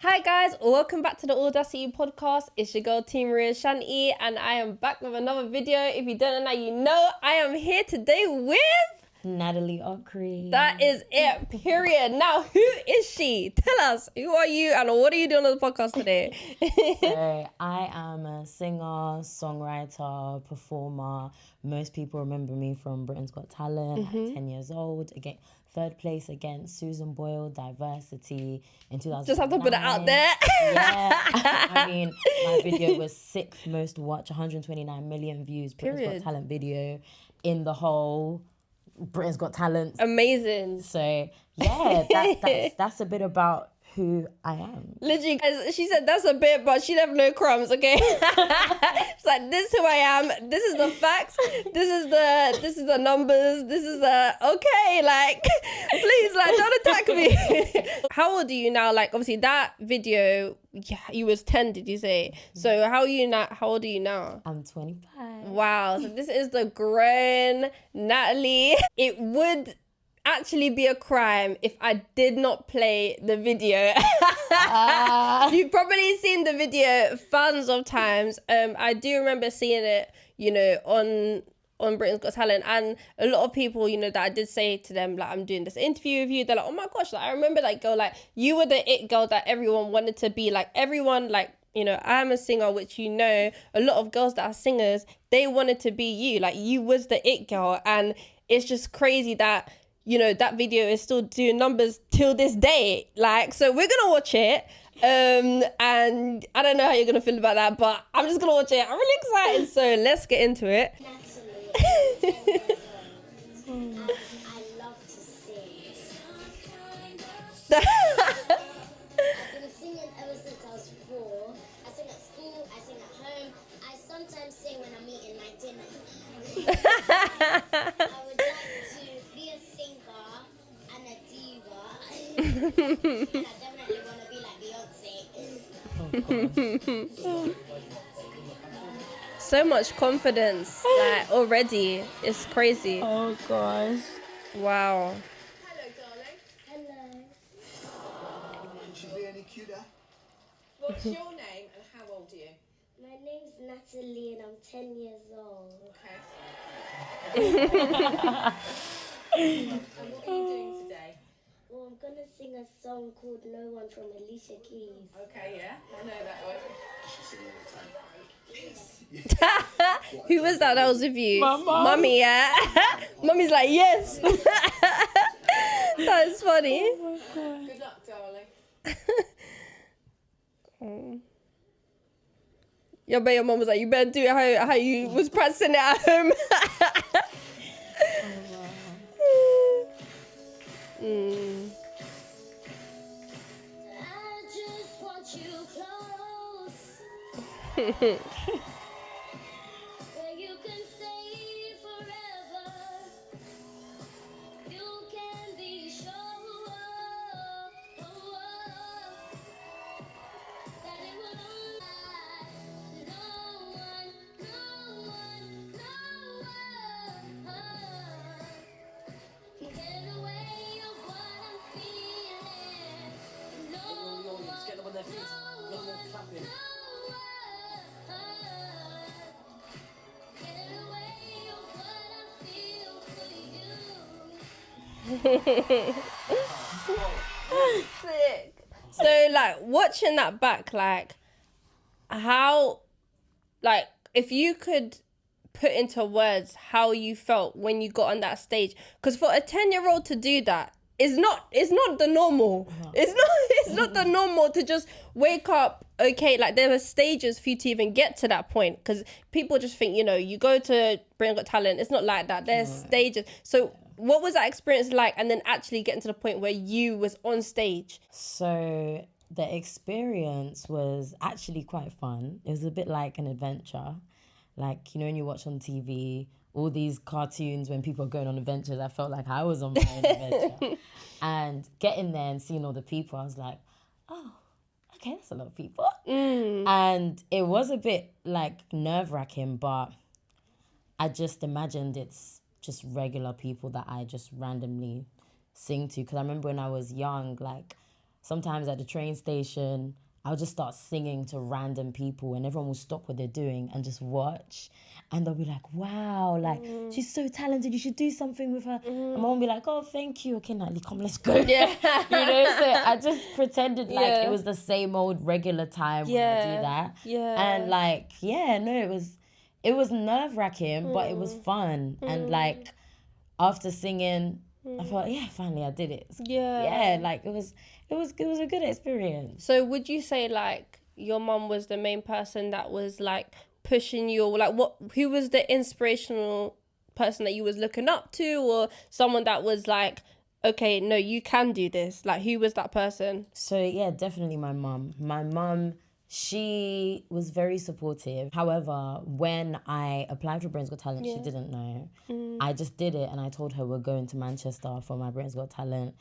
Hi guys, welcome back to the Audacity Podcast. It's your girl Team Maria Shanti and I am back with another video. If you don't know now, you know I am here today with... Natalie Ockrey. That is it, period. Now, who is she? Tell us, who are you and what are you doing on the podcast today? So I am a singer, songwriter, performer. Most people remember me from Britain's Got Talent at 10 years old. Again, third place against Susan Boyle, Diversity in 2009. Just have to put it out there. Yeah. I mean, my video was sixth most watched, 129 million views. Britain's Period. Got Talent video in the whole Britain's Got Talent. Amazing. So yeah, that's a bit about who I am. Literally, guys, she said that's a bit, but she left no crumbs, okay? She's like, this is who I am, this is the facts, this is the numbers, this is the, okay, like, please, like, don't attack me. How old are you now? Like, obviously, that video, yeah, you was 10, did you say? So how old are you now? I'm 25. Wow, so this is the grown Natalie. It would actually be a crime if I did not play the video. You've probably seen the video thousands of times. I do remember seeing it, you know, on Britain's Got Talent, and a lot of people, you know, that I did say to them, like, I'm doing this interview with you, they're like, oh my gosh, like, I remember that girl, like, you were the it girl that everyone wanted to be, like, everyone, like, you know, I'm a singer, which, you know, a lot of girls that are singers, they wanted to be you, like, you was the it girl, and it's just crazy that, you know, that video is still doing numbers till this day. Like, so we're gonna watch it. And I don't know how you're gonna feel about that, but I'm just gonna watch it. I'm really excited. So let's get into it. Natalie, I love to sing. I've been singing ever since I was 4. I sing at school, I sing at home. I sometimes sing when I'm eating my dinner. I would like to be a singer and a diva. And I definitely want to be like Beyonce. So much confidence, like, already. It's crazy. Oh gosh. Wow. Hello, darling. Hello. Should be any cuter. What's your name and how old are you? My name's Natalie and I'm 10 years old. Okay. And what are you doing today? Well, I'm gonna sing a song called No One from Alicia Keys. Okay, yeah, I know that one. Who was that was with you? My mum. Mummy, yeah? Mummy's like, yes. That's funny. Good luck, darling. Yeah, but your mum was like, you better do it how you was practicing it at home. I just want you close. Where you can stay forever. You can be sure that it will only no one can get away of what I'm feeling. No one, Get them on their feet. No more clapping. get away of what I feel for you. Sick. So, like, watching that back, like, how, like, if you could put into words how you felt when you got on that stage, because for a 10-year-old to do that is not the normal. It's not the normal to just wake up. Okay, like, there were stages for you to even get to that point, because people just think, you know, you go to Britain's Got Talent, it's not like that. There's stages. So what was that experience like, and then actually getting to the point where you was on stage? So the experience was actually quite fun. It was a bit like an adventure. Like, you know, when you watch on TV, all these cartoons when people are going on adventures, I felt like I was on my own adventure. And getting there and seeing all the people, I was like, oh, okay, that's a lot of people. And it was a bit like nerve-wracking, but I just imagined it's just regular people that I just randomly sing to. Because I remember when I was young, like, sometimes at the train station, I'll just start singing to random people and everyone will stop what they're doing and just watch. And they'll be like, wow, like, she's so talented. You should do something with her. And my mom will be like, oh, thank you. Okay, Natalie, come, let's go. Yeah. You know, so I just pretended like it was the same old regular time when I do that. Yeah. And like, no, it was nerve-wracking, but it was fun. And like, after singing, I thought, finally I did it. Yeah. Like it was a good experience. So would you say like your mum was the main person that was like pushing you, or like who was the inspirational person that you was looking up to, or someone that was like, okay, no, you can do this? Like, who was that person? So yeah, definitely my mum. My mum, she was very supportive. However, when I applied for Britain's Got Talent, she didn't know. I just did it and I told her we're going to Manchester for my Britain's Got Talent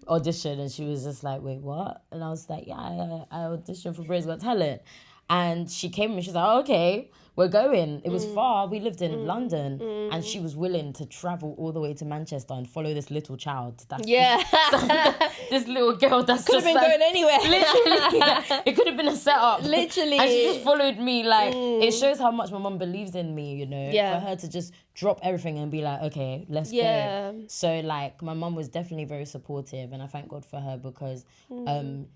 audition, and she was just like, wait, what? And I was like, yeah, I auditioned for Britain's Got Talent. And she came and she's like, oh, okay, we're going. It was far. We lived in London. And she was willing to travel all the way to Manchester and follow this little child. This little girl that's Could have been going anywhere. Literally. It could have been a setup. Literally. And she just followed me. Like, it shows how much my mum believes in me, you know? Yeah. For her to just drop everything and be like, okay, let's go. So, like, my mum was definitely very supportive. And I thank God for her because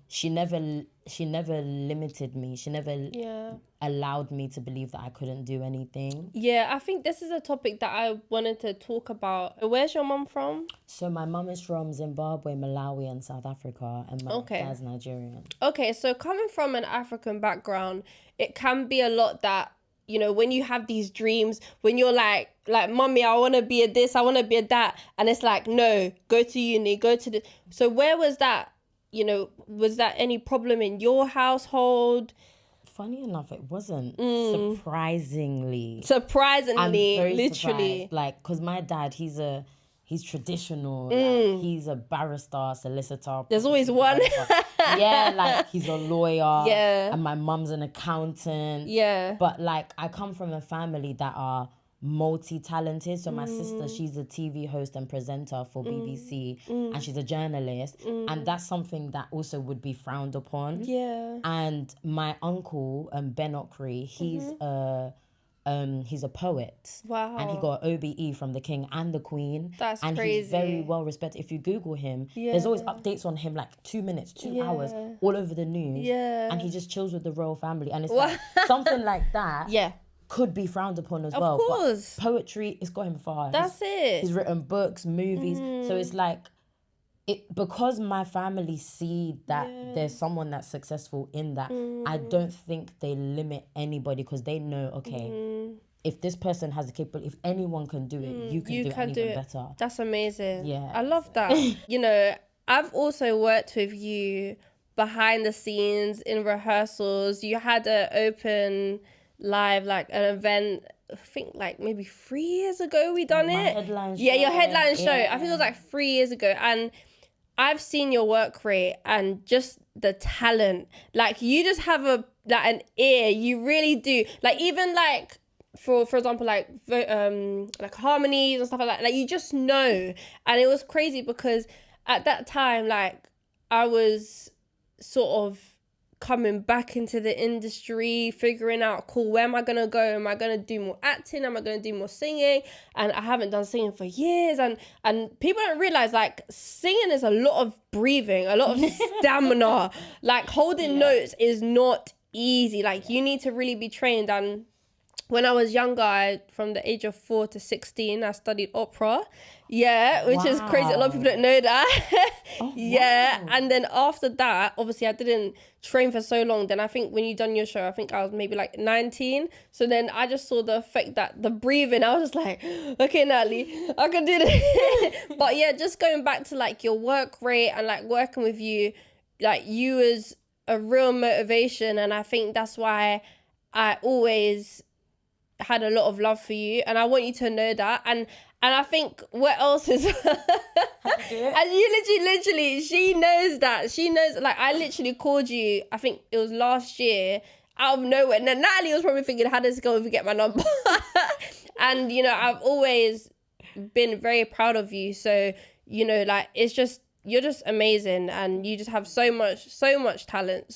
she never limited me. She never allowed me to believe that I couldn't do anything. Yeah, I think this is a topic that I wanted to talk about. Where's your mum from? So my mum is from Zimbabwe, Malawi, and South Africa, and my dad's Nigerian. Okay, so coming from an African background, it can be a lot that, you know, when you have these dreams, when you're like, mommy, I want to be a this, I want to be a that. And it's like, no, go to uni, go to the... So where was that? You know, was that any problem in your household? Funny enough, it wasn't. Surprisingly, I'm very literally. surprised. Like, because my dad, he's traditional. Like, he's a barrister, solicitor. There's always one. Yeah, like he's a lawyer. Yeah. And my mum's an accountant. Yeah. But like, I come from a family that are multi-talented. So my sister, she's a TV host and presenter for BBC, and she's a journalist, and that's something that also would be frowned upon. Yeah. And my uncle, Ben Okri, he's a poet. Wow. And he got OBE from the King and the Queen. That's and crazy. He's very well respected. If you Google him, there's always updates on him, like 2 minutes, 2 hours, all over the news. Yeah. And he just chills with the royal family. And it's like something like that. Yeah. Could be frowned upon as well. Of course. But poetry, it's got him far. That's it. He's written books, movies. So it's like, because my family see that there's someone that's successful in that, I don't think they limit anybody because they know, okay, if this person has the capability, if anyone can do it, you can do it even better. That's amazing. Yeah. I love that. You know, I've also worked with you behind the scenes in rehearsals. You had an open live, like an event, I think like maybe 3 years ago we done it. Headline show. Yeah, your headline show. Yeah. I think it was like 3 years ago. And I've seen your work rate and just the talent. Like, you just have an ear. You really do. Like, even like for example, like harmonies and stuff like that. Like, you just know. And it was crazy because at that time, like, I was sort of coming back into the industry, figuring out, cool, where am I gonna go? Am I gonna do more acting? Am I gonna do more singing? And I haven't done singing for years, and people don't realize, like, singing is a lot of breathing, a lot of stamina. Like, holding notes is not easy. Like, you need to really be trained. And when I was younger, from the age of 4 to 16, I studied opera. Yeah, which is crazy. A lot of people don't know that. Yeah. And then after that, obviously I didn't train for so long. Then I think when you done your show, I think I was maybe like 19. So then I just saw the effect that the breathing, I was just like, okay, Natalie, I can do this. But yeah, just going back to like your work rate and like working with you, like, you was a real motivation. And I think that's why I always had a lot of love for you, and I want you to know that. And I think what else is and you literally she knows that. She knows, like, I literally called you, I think it was last year, out of nowhere. And then Natalie was probably thinking, how does this girl even get my number? And, you know, I've always been very proud of you. So, you know, like, it's just you're just amazing, and you just have so much talent.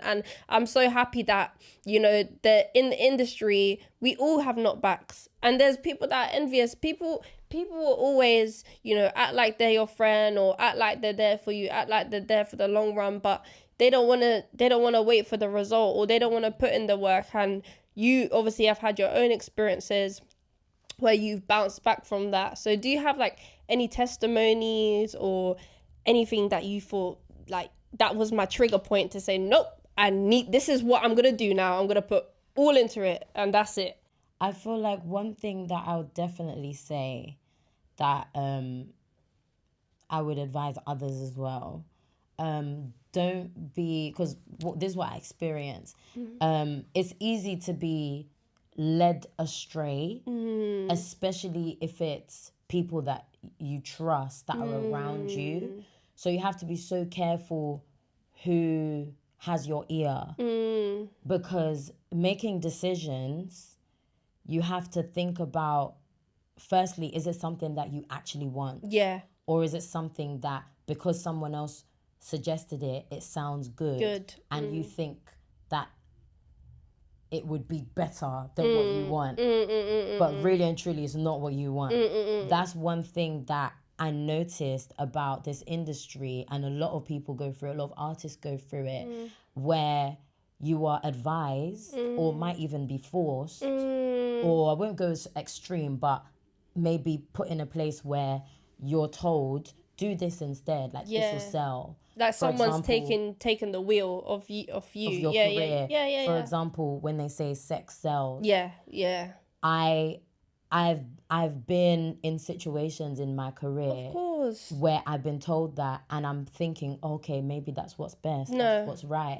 And I'm so happy that, you know, that in the industry we all have knockbacks, and there's people that are envious. People will always, you know, act like they're your friend, or act like they're there for you, act like they're there for the long run, but they don't want to wait for the result, or they don't want to put in the work. And you obviously have had your own experiences where you've bounced back from that. So do you have like any testimonies or anything that you thought like that was my trigger point to say, nope, this is what I'm going to do now. I'm going to put all into it, and that's it? I feel like one thing that I would definitely say that I would advise others as well. Don't be, because this is what I experience. It's easy to be led astray, especially if it's people that you trust that are around you. So you have to be so careful who has your ear, because making decisions, you have to think about, firstly, is it something that you actually want? Yeah. Or is it something that because someone else suggested it sounds good. And you think that it would be better than what you want. But really and truly, it's not what you want. That's one thing that I noticed about this industry, and a lot of people go through it, a lot of artists go through it, where you are advised or might even be forced, or I won't go as extreme, but maybe put in a place where you're told, do this instead, like this will sell. Like For someone's example, taken the wheel of you. Of your career. For example, when they say sex sells. Yeah. I've been in situations in my career Of course. where I've been told that, and I'm thinking, okay, maybe that's what's best, that's what's right.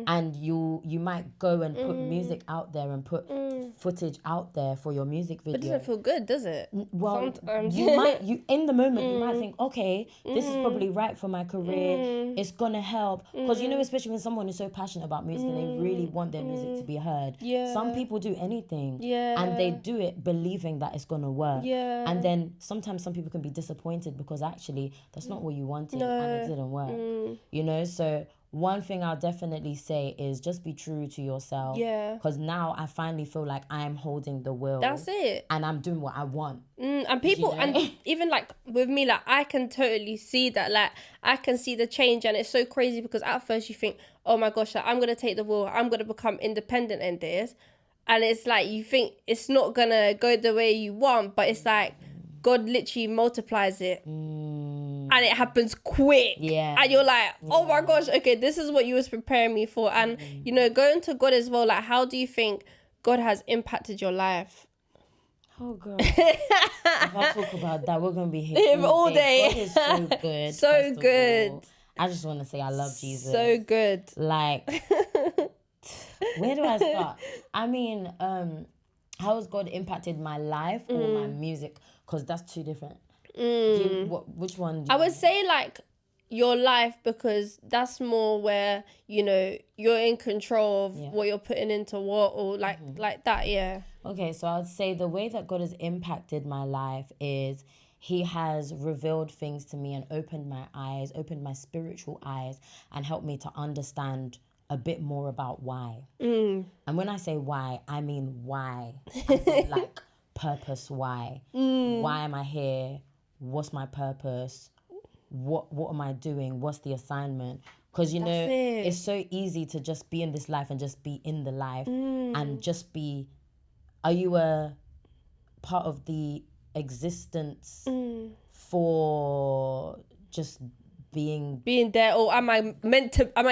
And you might go and put music out there and put footage out there for your music video. But it doesn't feel good, does it? Well, Sometimes. you in the moment you might think, okay, this is probably right for my career. It's gonna help, because you know, especially when someone is so passionate about music and they really want their music to be heard. Some people do anything, and they do it believing that it's gonna work. And then sometimes some people can be disappointed because actually that's not what you wanted and it didn't work. You know, so one thing I'll definitely say is just be true to yourself. Because now I finally feel like I'm holding the wheel. That's it. And I'm doing what I want. And people, You know? and even like with me, like I can totally see that, like I can see the change, and it's so crazy because at first you think, oh my gosh, like, I'm going to take the wheel, I'm going to become independent in this. And it's like, you think it's not going to go the way you want, but it's like, God literally multiplies it. And it happens quick. And you're like, oh my gosh, okay, this is what you was preparing me for. And, you know, going to God as well, like, how do you think God has impacted your life? Oh, God. If I talk about that, we're going to be here all day. God is so good. So first of good. all. I just want to say I love Jesus. So good. Like, where do I start? I mean, how has God impacted my life or my music? Because that's two different. Which one? I would say like your life, because that's more where, you know, you're in control of what you're putting into what, or like that. Okay, so I would say the way that God has impacted my life is He has revealed things to me and opened my eyes, opened my spiritual eyes, and helped me to understand a bit more about why. And when I say why, I mean why. Like purpose, why. Why am I here? What's my purpose? What am I doing? What's the assignment? Because, you know, it's so easy to just be in this life and just be in the life and just be, are you a part of the existence for just being there, or am I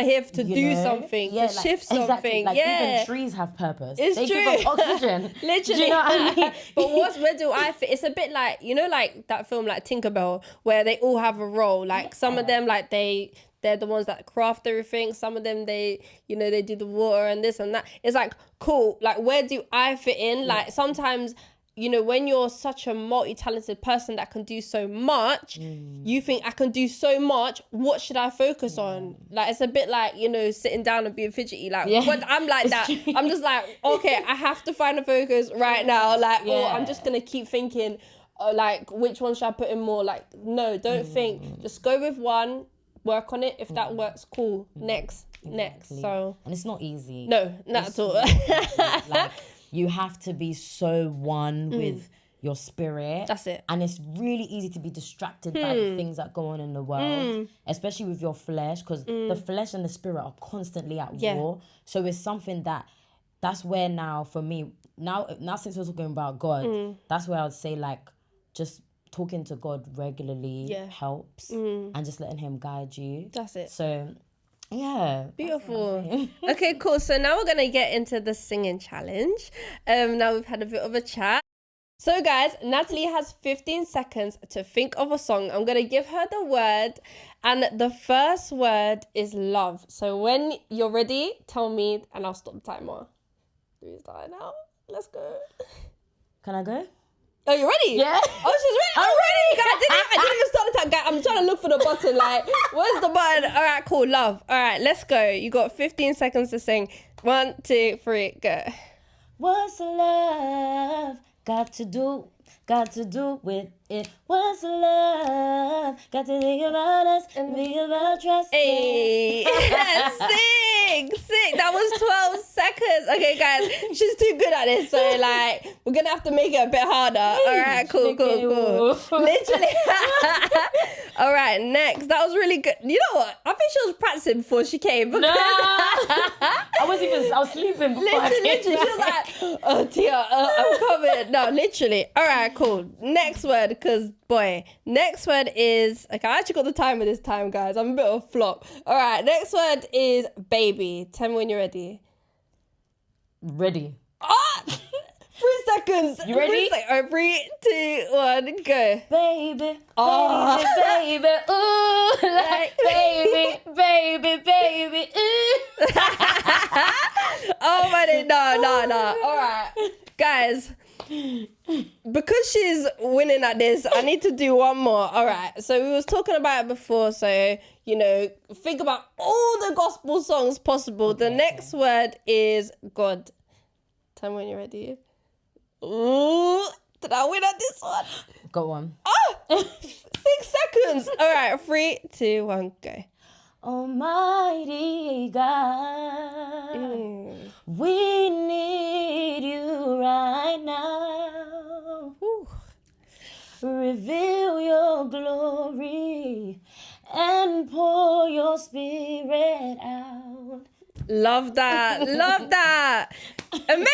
here to do something, to shift something? Exactly. Like even trees have purpose. It's they true. give us oxygen. Literally. Do you know what I mean? But where do I fit? It's a bit like, you know, like that film like Tinkerbell, where they all have a role. Like some of them, like they're the ones that craft everything. Some of them, they do the water and this and that. It's like, cool. Like, where do I fit in? Like sometimes, you know, when you're such a multi-talented person that can do so much, you think, I can do so much, what should I focus on? Like, it's a bit like, you know, sitting down and being fidgety. Like, when I'm like that, I'm just like, okay, I have to find a focus right now. Like, or I'm just going to keep thinking, like which one should I put in more? Like, no, don't think. Just go with one, work on it. If that works, cool. Next. So, and it's not easy. no, not at all. Like, you have to be so one with your spirit. That's it. And it's really easy to be distracted by the things that go on in the world, especially with your flesh, because the flesh and the spirit are constantly at war. So it's something that's where now for me, now since we're talking about God, that's where I would say like just talking to God regularly helps, and just letting him guide you. That's it. So yeah. Beautiful. Okay, cool. So now we're gonna get into the singing challenge. Now we've had a bit of a chat. So guys, Natalie has 15 seconds to think of a song. I'm gonna give her the word, and the first word is love. So when you're ready, tell me and I'll stop the timer. Do we start now? Let's go. Can I go? Oh, you ready? Yeah. Oh, she's ready. I'm ready. Guys, I didn't even start the time. Guys, I'm trying to look for the button. Like, where's the button? All right, cool. Love. All right, let's go. You got 15 seconds to sing. 1, 2, 3, go. What's love got to do with it? What's love got to think about us and be about trust? Hey, sick. That was 12 seconds. Okay, guys, she's too good at this, so like we're gonna have to make it a bit harder. All right, cool. Literally. All right, next. That was really good. You know what? I think she was practicing before she came. No, I was sleeping before I came. Literally, she was like, oh dear, I'm covered. No, literally. All right, cool. Next word, because boy, next word is, okay, I actually got the timer this time, guys. I'm a bit of a flop. All right, next word is baby. Tell me when you're ready. Ready. 3 seconds. You ready? 3, 2, 1, go. Baby, Oh. baby, ooh, like baby, ooh. Oh my God, no. All right, guys. Because she's winning at this, I need to do one more. All right. So we was talking about it before. So, you know, think about all the gospel songs possible. The next word is God. Tell me when you're ready. Ooh, did I win at this one? Got one. Oh, 6 seconds. All right. 3, 2, 1, go. Almighty God, we need you right now. Ooh. Reveal your glory and pour your spirit out. Love that. Amazing.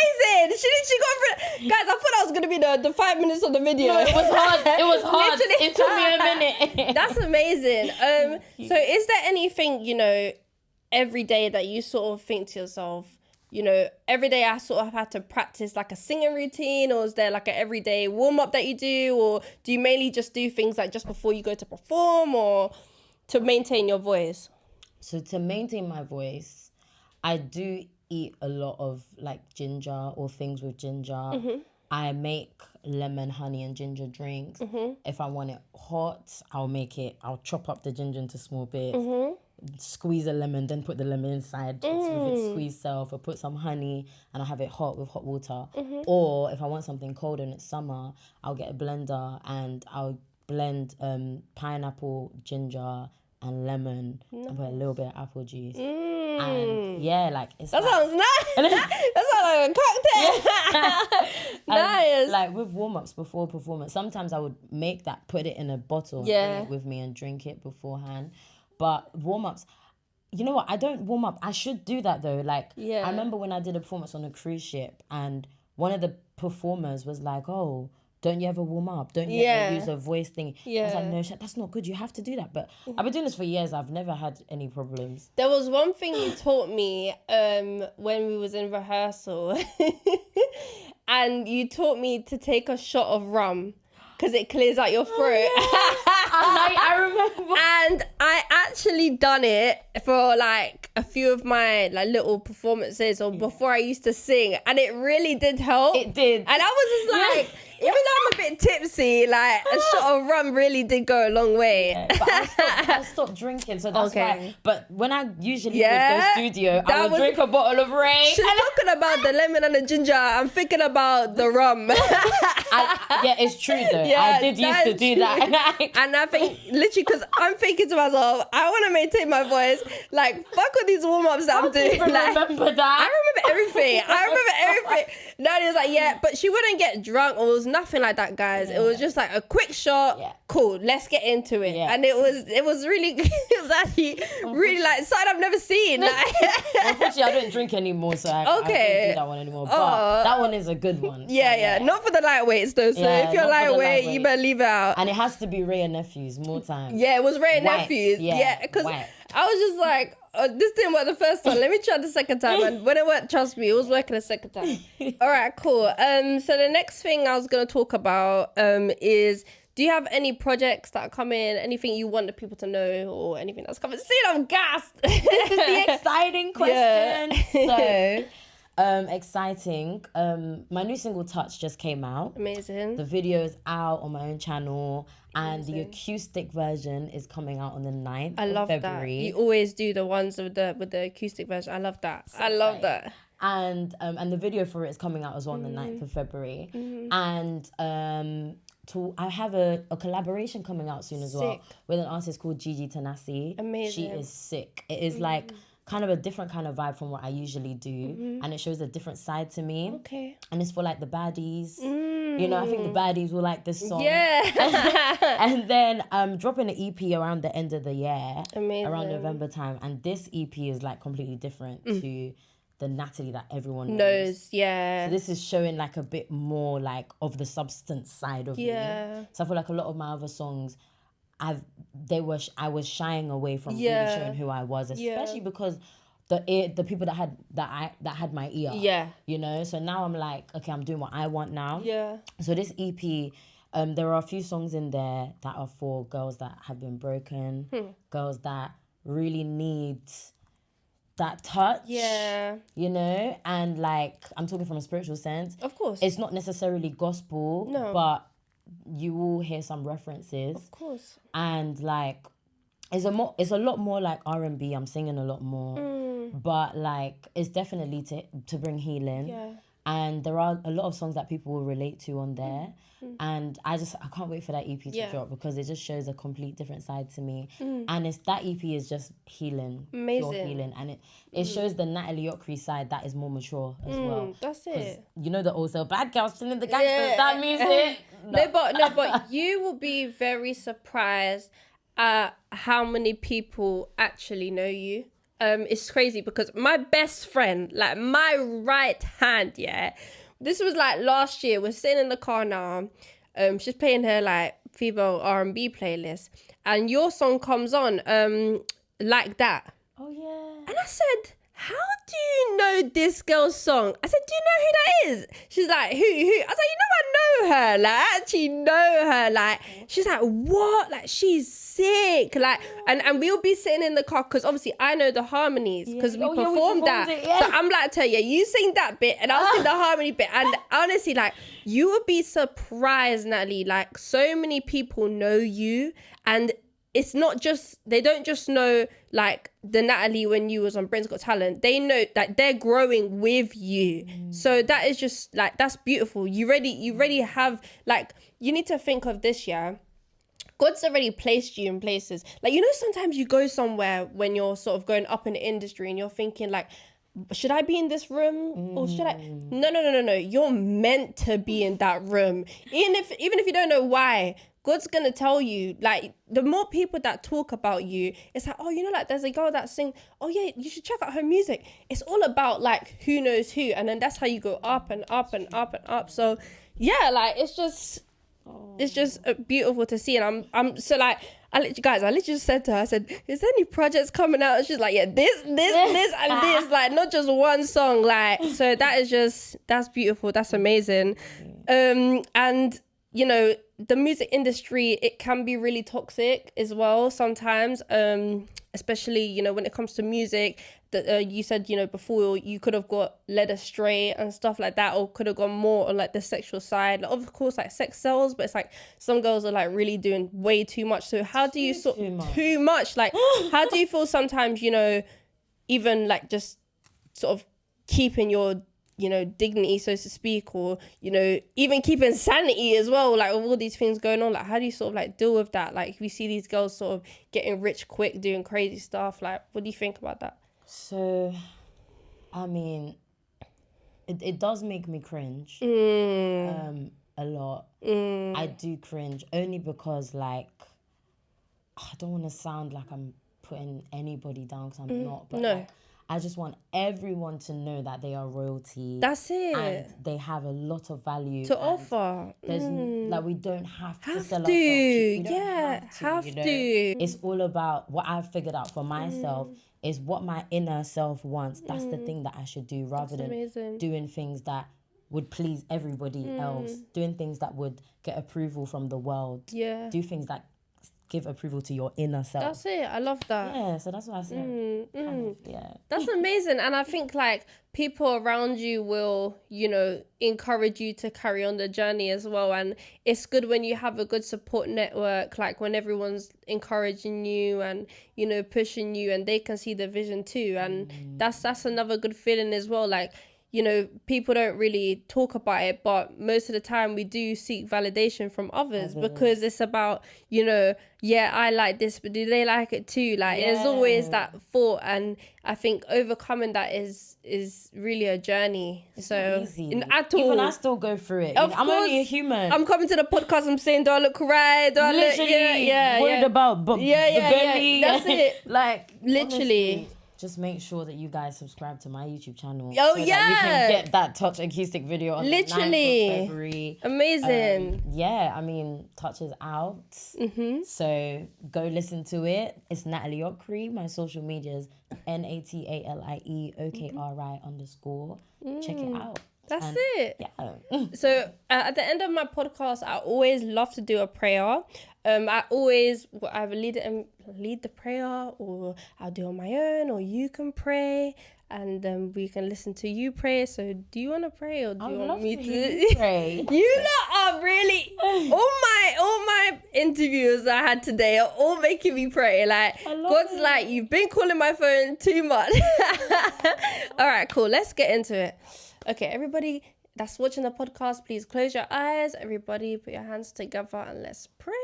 She got for guys, I thought that was gonna be the 5 minutes of the video. No, it was hard. Literally. It took me a minute. That's amazing. So is there anything, you know, every day that you sort of think to yourself, you know, every day I sort of had to practice like a singing routine, or is there like an everyday warm-up that you do, or do you mainly just do things like just before you go to perform, or to maintain your voice? So to maintain my voice, I do eat a lot of like ginger or things with ginger. I make lemon, honey, and ginger drinks. If I want it hot, I'll chop up the ginger into small bits, squeeze a lemon, then put the lemon inside with its squeezed self, or put some honey and I'll have it hot with hot water. Or if I want something cold and it's summer, I'll get a blender and I'll blend pineapple, ginger, and lemon, and put a little bit of apple juice. And yeah, like it's That sounds nice. That sounds like a cocktail. Nice. Like with warm-ups before performance, sometimes I would make that, put it in a bottle and bring it with me and drink it beforehand. But warm-ups, you know what? I don't warm up. I should do that though. Like, I remember when I did a performance on a cruise ship and one of the performers was like, oh, don't you ever warm up? Don't you ever use a voice thing? I was like, no, that's not good. You have to do that. But I've been doing this for years. I've never had any problems. There was one thing you taught me when we was in rehearsal. And you taught me to take a shot of rum because it clears out your throat. I remember. And I actually done it for like a few of my like little performances or before I used to sing, and it really did help. It did. And I was just like, Even though I'm a bit tipsy, like a shot of rum really did go a long way. Yeah, but I stopped drinking, so that's Okay. why. But when I usually Yeah, go to the studio, I that would was- drink a bottle of Ray. She's talking about the lemon and the ginger. I'm thinking about the rum. Yeah, it's true though. Yeah, I did used to that's do true. that. And I think literally because I'm thinking to myself, I want to maintain my voice. Like, fuck all these warm ups that I'm do you doing. even Like, remember that? I remember everything. Nanny was like, yeah, but she wouldn't get drunk or it was nothing like that, guys. It was just like a quick shot. Yeah. Cool, let's get into it. Yeah. And it was really, it was actually really like something I've never seen. Like, Unfortunately, I don't drink anymore, so I don't Okay. do that one anymore. But Oh. that one is a good one. yeah, not for the lightweights though. So Yeah, if you're not for the lightweight, you lightweights. better leave it out. And it has to be Ray and Nephews more time. Yeah, it was Ray and White, Nephews. yeah, Yeah, because white. I was just like, this didn't work the first time. Let me try the second time. And when it worked, trust me, it was working the second time. All right, cool. So the next thing I was going to talk about is, do you have any projects that are coming? Anything you want the people to know or anything that's coming? See, I'm gassed. This is the exciting question. Yeah. So, exciting. My new single Touch just came out. Amazing. The video is out on my own channel, and the acoustic version is coming out on the 9th I love of that. February. You always do the ones with the acoustic version. I love that. I love that. And the video for it is coming out as well on the 9th of February. And I have a collaboration coming out soon as well Sick. with an artist called Gigi Tanasi. Amazing. She is sick. It is like kind of a different kind of vibe from what I usually do, and it shows a different side to me. Okay. And it's for like the baddies. You know, I think the baddies will like this song. Yeah. And then dropping an EP around the end of the year, Amazing. around November time. And this EP is like completely different to the Natalie that everyone knows. Knows. Yeah. So this is showing like a bit more like of the substance side of Yeah. me. So I feel like a lot of my other songs, I was shying away from Yeah. really showing who I was, Yeah. especially because the people that had my ear. Yeah. You know, so now I'm like, okay, I'm doing what I want now. Yeah. So this EP, there are a few songs in there that are for girls that have been broken, girls that really need that touch. Yeah. You know, and like I'm talking from a spiritual sense. Of course. It's not necessarily gospel, No. but you will hear some references, Of course. and like it's a lot more like R&B. I'm singing a lot more, but like it's definitely to bring healing. Yeah. And there are a lot of songs that people will relate to on there. And I can't wait for that EP to Yeah. drop because it just shows a complete different side to me. And that EP is just healing. Pure Amazing. healing. And it shows the Natalie Ockery side that is more mature as well. That's it. You know the also bad girls chilling the gangsters, Yeah. that music. No, but you will be very surprised at how many people actually know you. It's crazy because my best friend, like my right hand, yeah, this was like last year. We're sitting in the car now. She's playing her like female R&B playlist, and your song comes on, like that. Oh yeah. And I said, how do you know this girl's song? I said, do you know who that is? She's like, who? I was like, I know her. Like, I actually know her. Like, she's like, what? Like, she's sick. Like, and we'll be sitting in the car because obviously I know the harmonies because we performed that. it, yeah. So I'm like, to her, yeah, you sing that bit and I'll sing the harmony bit. And honestly, like, you would be surprised, Natalie. Like, so many people know you, and it's not just, they don't just know like the Natalie when you was on Britain's Got Talent. They know that they're growing with you. So that is just like, that's beautiful. You already have, like, you need to think of this, yeah. God's already placed you in places. Like, you know, sometimes you go somewhere when you're sort of going up in the industry and you're thinking like, should I be in this room or should I? No. You're meant to be in that room. Even if you don't know why, God's gonna tell you. Like, the more people that talk about you, it's like, oh, you know, like there's a girl that sings. Oh yeah, you should check out her music. It's all about like who knows who, and then that's how you go up and up and up and up. So yeah, like it's just beautiful to see. And I'm so like, I literally just said to her, I said, is there any projects coming out? And she's like, yeah, this and this, like not just one song. Like, so that's beautiful. That's amazing. And you know, the music industry, it can be really toxic as well sometimes, especially, you know, when it comes to music. That you said, you know, before, you could have got led astray and stuff like that, or could have gone more on like the sexual side. Like, of course, like sex sells, but it's like some girls are like really doing way too much. So how do you too much? Like, how do you feel sometimes, you know, even like just sort of keeping your, you know, dignity, so to speak, or, you know, even keeping sanity as well, like with all these things going on? Like, how do you sort of like deal with that? Like, we see these girls sort of getting rich quick, doing crazy stuff. Like, what do you think about that? So, I mean, it does make me cringe a lot. I do cringe only because, like, I don't want to sound like I'm putting anybody down, because I'm not. But No. like, I just want everyone to know that they are royalty. That's it. And they have a lot of value To and offer. There's like, we don't have to Have sell to. ourselves cheap. We don't Yeah, have you know? to. It's all about what I've figured out for myself is what my inner self wants. That's the thing that I should do, rather than amazing. doing things that would please everybody else, doing things that would get approval from the world. Yeah. Do things that give approval to your inner self. That's it. I love that. Yeah, so that's what I said. Kind of, yeah. That's amazing. And I think like people around you will, you know, encourage you to carry on the journey as well. And it's good when you have a good support network, like when everyone's encouraging you and, you know, pushing you, and they can see the vision too. And that's another good feeling as well. Like, you know, people don't really talk about it, but most of the time we do seek validation from others, because it's about, you know, yeah, I like this, but do they like it too? Like, there's always that thought, and I think overcoming that is really a journey. So Easy. at all, Even I still go through it. Of I'm only a course, human. I'm coming to the podcast, I'm saying, do I look right? Do I look, Literally yeah, worried about the belly. That's it. Like, Literally. honestly, just make sure that you guys subscribe to my YouTube channel. Oh, so yeah. that you can get that Touch acoustic video on Literally. the 9th of February. Amazing. Yeah, I mean, Touch is out. So go listen to it. It's Natalie Okri. My social medias, NATALIEOKRI_. Check it out. That's And, it. Yeah. So at the end of my podcast, I always love to do a prayer. I always either lead the prayer, or I'll do it on my own, or you can pray, and then we can listen to you pray. So do you want to pray, or do you want me to hear you pray. You lot are really all my interviews I had today are all making me pray. Like, God's like, you've been calling my phone too much. All right, cool. Let's get into it. Okay, everybody that's watching the podcast, please close your eyes. Everybody put your hands together and let's pray.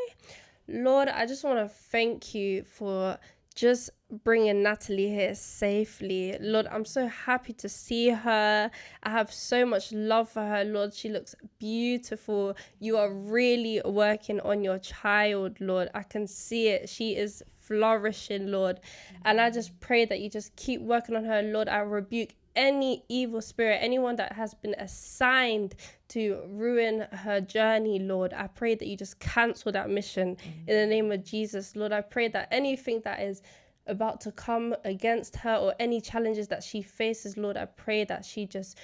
Lord, I just want to thank you for just bringing Natalie here safely. Lord, I'm so happy to see her. I have so much love for her, Lord. She looks beautiful. You are really working on your child, Lord. I can see it. She is flourishing, Lord. And I just pray that you just keep working on her, Lord. I rebuke any evil spirit, anyone that has been assigned to ruin her journey, Lord. I pray that you just cancel that mission in the name of Jesus, Lord. I pray that anything that is about to come against her, or any challenges that she faces, Lord, I pray that she just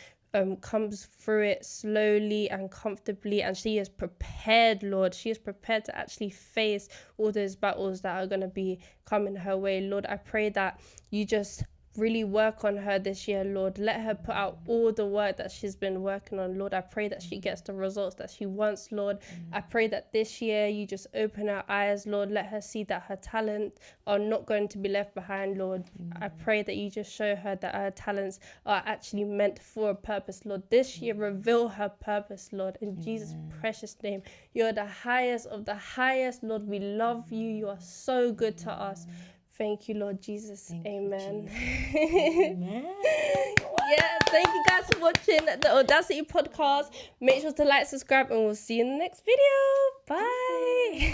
comes through it slowly and comfortably, and she is prepared, Lord. She is prepared to actually face all those battles that are going to be coming her way, Lord. I pray that you just really work on her this year, Lord. Let her put out all the work that she's been working on, Lord. I pray that she gets the results that she wants, Lord. I pray that this year you just open her eyes, Lord. Let her see that her talents are not going to be left behind, Lord. I pray that you just show her that her talents are actually meant for a purpose, Lord. This year, reveal her purpose, Lord. In Jesus' precious name. You're the highest of the highest, Lord. We love you. You are so good to us. Thank you, Lord Jesus. Amen. Amen. Yeah, thank you guys for watching the Audacity Podcast. Make sure to like, subscribe, and we'll see you in the next video. Bye.